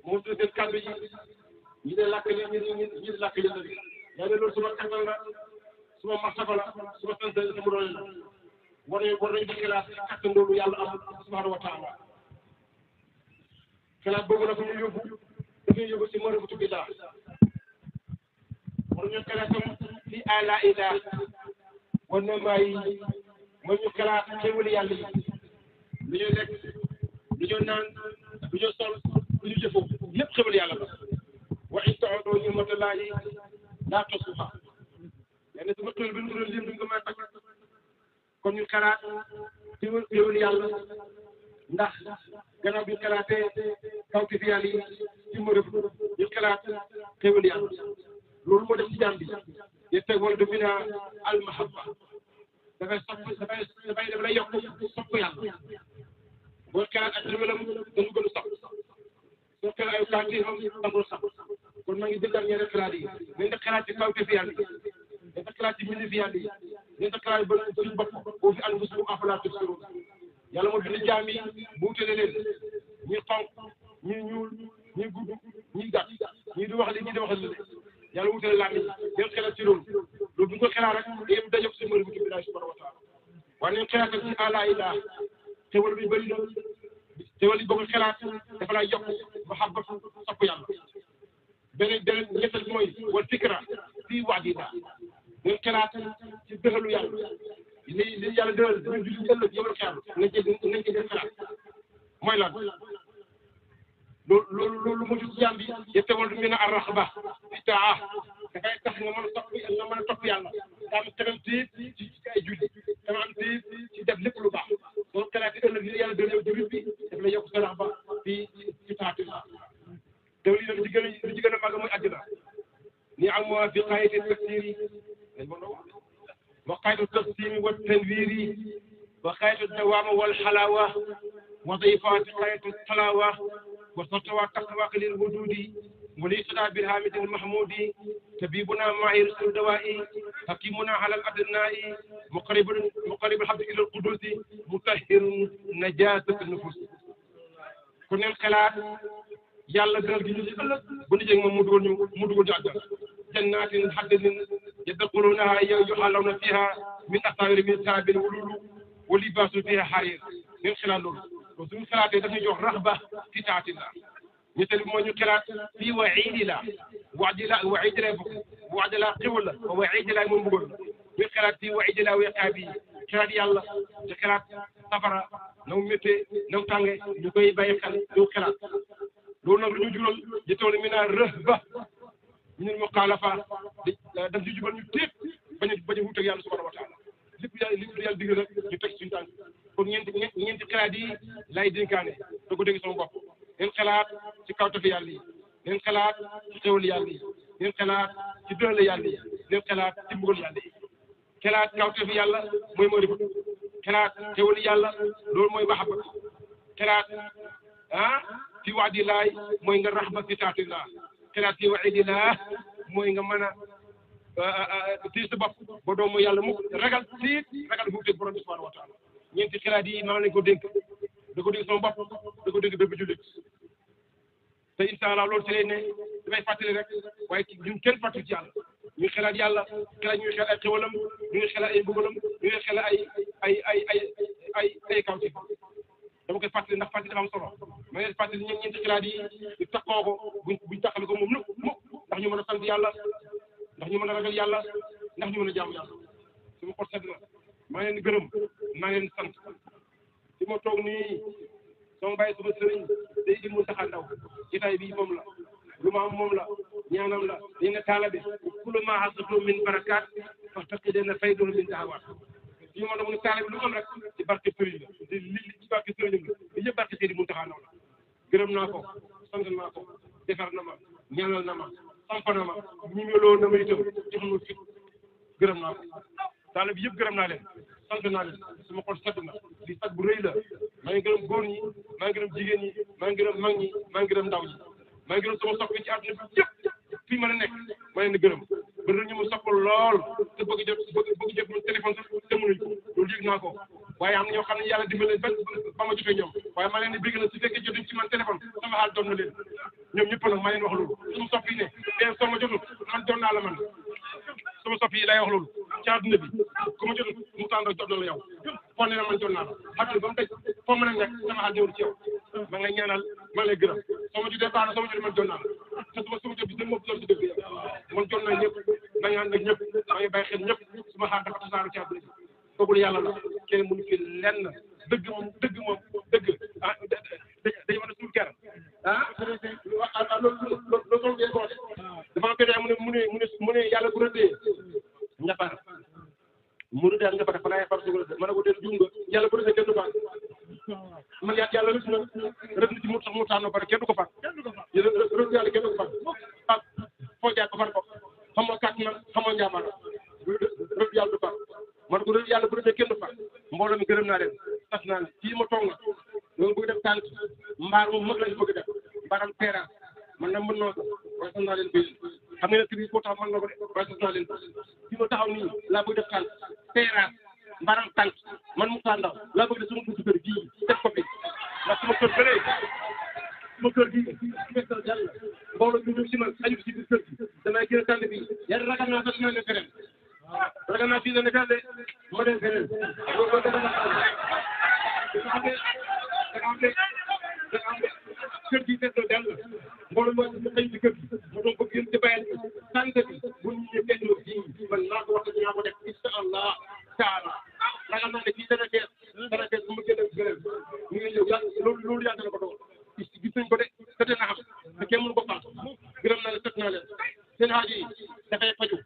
moom seen kàddu yi ñi de làkk li ñi de làkk li la yaa ne loolu suma kattan la suma martaba la suma sant sama doole la war nañu di xalaat kattan loolu yàlla am subhanahu wa taala xalaat boobu nag ñu yóbbu dafay yóbbu si marifatu billah war ñu xalaatam fi ala ila war na may war ñu xalaat xéwali yàlla yi lu ñuy lekk lu ñu naan lu ñu sol lu ñu jëfoo lépp xéwali yàlla la wa in ta'udu ni'matallahi laa tuhsuha lenn su ma xéwal bi ñu doon lim duñ ko mën a takk kon ñu xalaat xéwali yàlla ndax gannaaw bi ñu xalaatee kawti fi yàlla yi ci mërëb ñu xalaat xéwali yàlla loolu moo def ci jàmm bi yette wala du bina al mahabba dafay daf lay yokk sopp yàlla boo xalaat ak xéwalam dañu gën a sopp soo xalaat ay kawti amul sax kon maa ngi dëggal ñeneen xalaat yi nañ def xalaat ci kawti fi yàlla yi nañ def xalaat ci mindi fi yàlla yi nañ def xalaat ba suñu bopp boo fi anfusikum afalaa tubsiruun yàlla moo bind jaam yi bu wutale leen ñi xonq ñi ñuul ñi gudd ñi gàtt ñii di wax li ñii di wax li yàlla wutale laa nit ñi xelal ci loolu bu ñu ko xelal rek yëpp daje ko si mën bi billahi subhanahu wa taala waaye nañ xelaatal ci àla ila xewal bi bëri na xewal yi boo ko xelaat dafa lay yokk mahabba sopp yàlla beneen ñettal bi mooy wal fikra fii waadida nañ xelaat ci dëxalu yàlla li yàlla dëxal ñu julli ëllëg yomal xeer nañ ci def xelaat mooy lan loolu moo ci jàmm bi yettewal du ñu ne ar-raxba fi taa dafay tax nga mën a topp yàlla daa am tamam tiit ci ay julli dama am tiit ci def lépp lu baax soo xalaatee ëllëg li yàlla doon yow jullit bi daf lay yokk sa raxba fi taatillah te lii nag li ci gën a màgg mooy àddina ni am fi xaayati tafsiri dañ mën a wax wa xaayatu tafsiri wa tanwiri wa xaayatu dawaama wal xalaawa wa dayfaati xaayatu talaawa وصرتوا تقوى قليل الوجود وليسنا بالهامد المحمود طبيبنا ماهر الدواء حكيمنا على الأدناء مقرب الحب إلى القدوس مطهر نجاسة النفوس كنا الخلاء يلا دنال gi ñu ci ëllëg bu ñu jëg moom mu dugal jàgg jannatin haddin yadkhulunaha yuhallawna fiha min asawir min sabil wululu wa libasu fiha harir min xalaat loolu kon suñu xalaatee daf ñu jox raxba fi taatillah ñetteel bi mooy ñu xalaat fii waidillah waidillah bokk waidillah xéwal la wa waidillah moom bëggoon ñu xalaat fii waidillah weqaabi xalaat yàlla te xalaat safara na mu méttee na mu tàngee ñu koy bàyyi xel ñu xalaat loolu nag lu ñu jural jëtoon mi naa rëhba minal muxaalafa daf ñu jubal ñu tépp bañ a wut ak yàlla subhanahu wa taala lépp yàlla digal rek ñu teg suñu tànk kon ñeenti xalaat yi lay dénkaane da ko dégg sama bopp ngeen xalaat ci kawtafi yàlla yi ngeen xalaat ci xewal yàlla yi ngeen xalaat ci dënale yàlla yi ngeen xalaat ci mbugal yàlla yi xalaat kawtafi yàlla mooy marifat xalaat xewal yàlla loolu mooy mahabba xalaat fi waadillaah mooy nga raxba fi taatillah xalaat fi waidillah mooy nga mën a tiis sa bopp ba doomu yàlla mu ragal wuuteeg borom bi subhanahu wa taala ñeenti xalaat yi maa ngi leen ko dénk da ko dénk sama bopp da ko dénk bépp jullit te incha allah loolu ci lay ne dafay fàttali rek waaye ñun kenn fàttali ci yàlla ñu xalaat yàlla xalaat ñu ngi xalaat ay xewalam ñu ngi xalaat ay mbugalam ñu ngi xalaat ay kawti dama koy fàttali ndax fàttali dafa am solo ma ngi leen fàttali ñeenti xalaat yi ñu taxoo ko buñ taxale ko moom mukk ndax ñu mën a sant yàlla ndax ñu mën a ragal yàlla ndax ñu mën a jaamu yàlla su ma xol sedd na maa ngi leen di gërëm maa ngi leen di sant fi ma toog nii sama bàyyi sama sëriñ day di Muntaxa Ndaw jotaay bi moom la lu ma am moom la ñaanam la dañ ne taala bi kullu ma hasatu min barakaat fahtaqidena faydun min dahawaat fi ma doon mu ne taala bi lu am rek ci barke sëriñ la li ci barke sëriñam la li yëpp barke Seydi Muntaxa Ndaw la gërëm naa ko sant naa ko defar na ma ñaanal na ma samp na ma ñimeloo na ma itam jox ma fit gërëm naa ko taala bi yëpp gërëm naa leen sant naa leen sama xol sedd na li sag bu rëy la maa ngi gërëm góor ñi maa ngi gërëm jigéen ñi maa ngi gërëm mag ñi maa ngi gërëm ndaw ñi maa ngi gërëm sama sopp ci àdduna bi yëpp fii mën a nekk maa leen di gërëm bëri na ñu ma soppal lool te bëgg jot mu téléphone sax te mënuñ ko loolu yëg naa ko waaye am na ñoo xam ne yàlla dimbali ba ma jotee ñoom waaye maa leen di bëgg na su fekkee jotuñ ci man téléphone sama xaal doon na leen ñoom ñëpp nag maa leen wax loolu sama sopp yi ne tey soo ma jotul man jot naa la man sama sopp yi lay wax loolu ci àdduna bi ku ma jotul mu tàndoo jot na la yow foo ne la man jot naa la àdduna ba mu daj foo mën a nekk sama xel ñëwul ci yow ma ngay ñaanal ma lay gërëm soo ma jotee baax na soo ma jotee man jot naa la te su ma jot bi dama moom si dëgg yow man jot naa ñëpp ma ngi ànd ak ñëpp ma ngi bàyyi xel ñëpp suma xaar dafa tasaaru ci àdduna bi kooku yàlla la kenn mënu fi lenn dëgg moom ah dañu mën a suul ker loolu loolu ngeen ko wax dafa am benn mu ne yàlla bu rëddee njafar mu rëddee ak njafar fa laay far su ko rëdd ma ne ko del juum nga yàlla bu rëddee kenn du far man yàlla rëdd na ci mu sax mu tànn ba pare kenn du ko far rëdd yàlla kenn du ko far ah foo jaar ko far ko xam nga kàtt na xam nga njàmbaar rëdd yàlla du far man ko rëdd yàlla bu rëddee kenn du far mbooloo mi gërëm naa leen tas naa leen fii ma toog na loolu bëgg def tànk mbaar moom mag lañu bëgg def mbaaram terrasse man na mën naa ko waaye tas naa leen bi xam nga ne kii boo taxaw mën na ko de waaye tas naa leen fii ma taxaw nii laa bëgg def tànk terrasse mbaaram tànk man Moussa Ndaw laa bëgg def sama buntu kër gii def ko fi ndax sama kër bële sama kër gii fesal jàll mbooloo ñu ñëw si man aju si biir kër gi damay gën a tànn bi yàlla ragal naa sax dina ne feneen ragal naa fii la ne feneen de ma dem feneen loolu da nga xam ne kër gi fees na dell mbooloo mooy xëy ci kër gi ma doon bëgg yéen di bayal sant bi bu ñu ñëwee fees na ji man naa ko wax dinaa ko def incha allah taala ragal naa ne fii dana fees bu ma gën a gërëm ñu ngi ñëw yàlla loolu yàlla na ko doon gis nañ ko de tëte na xam te kenn mënu ko faal gërëm naa leen tët naa leen seen aajo yi dafay faju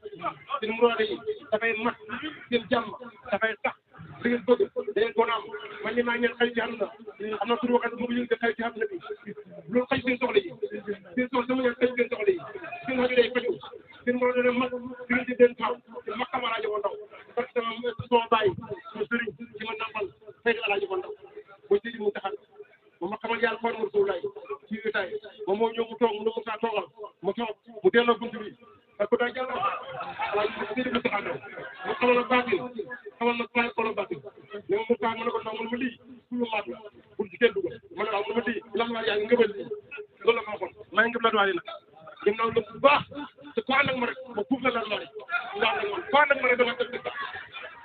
seen muraade yi dafay mat seen jàmm dafay sax da ngeen bëgg da ngeen ko am man ni maa ngeen xëy ci àdduna am na tur waxat mu ngi yëngu xëy ci àdduna bi loolu xëy seen soxla yi seen soxla sama ngeen xëy seen soxla yi seen aajo day faju seen muraade dana mat di ngeen di den taw te ma xam alaaji ndaw parce que sama bàyyi sama sëriñ ci ma nampal xëy na alaaji ndaw mooy sëriñ mu taxal moom ma xamal yàlla xool Rasulullaay ci witaay moom moo ñëw mu toog mu ne Moussa toogal mu toog mu delloo bunt bi parce que daa jàll alaaji sëriñ mu taxal mu xamal la baatin xamal na fay xolo baatin ne ma Moussa ma ne ko ndax man ma lii suñu maat la pour ci kenn dugal ma ne waaw man ma lii lan laa yaa ngi ngëbal lii loolu la ma waxoon maa ngi ngëb la doole nag gëm naa lu baax te ko ànd ak ma rek ma fuuf la doole ndax nag man ko ànd ak ma rek dama tëdd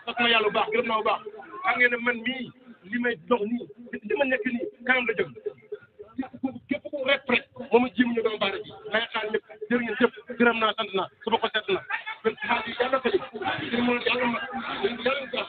parce que yàlla bu baax gërëm naa bu baax xam ngeen ne man mii li may dox nii li ma nekk nii kanam la jëm képp ku rep rek moom a jiw ñu doon baara ji may xaar ñëpp jërë ngeen jëf gërëm naa sant naa su ma ko seet na kon xaar yi yàlla ko jëf yàlla ma yàlla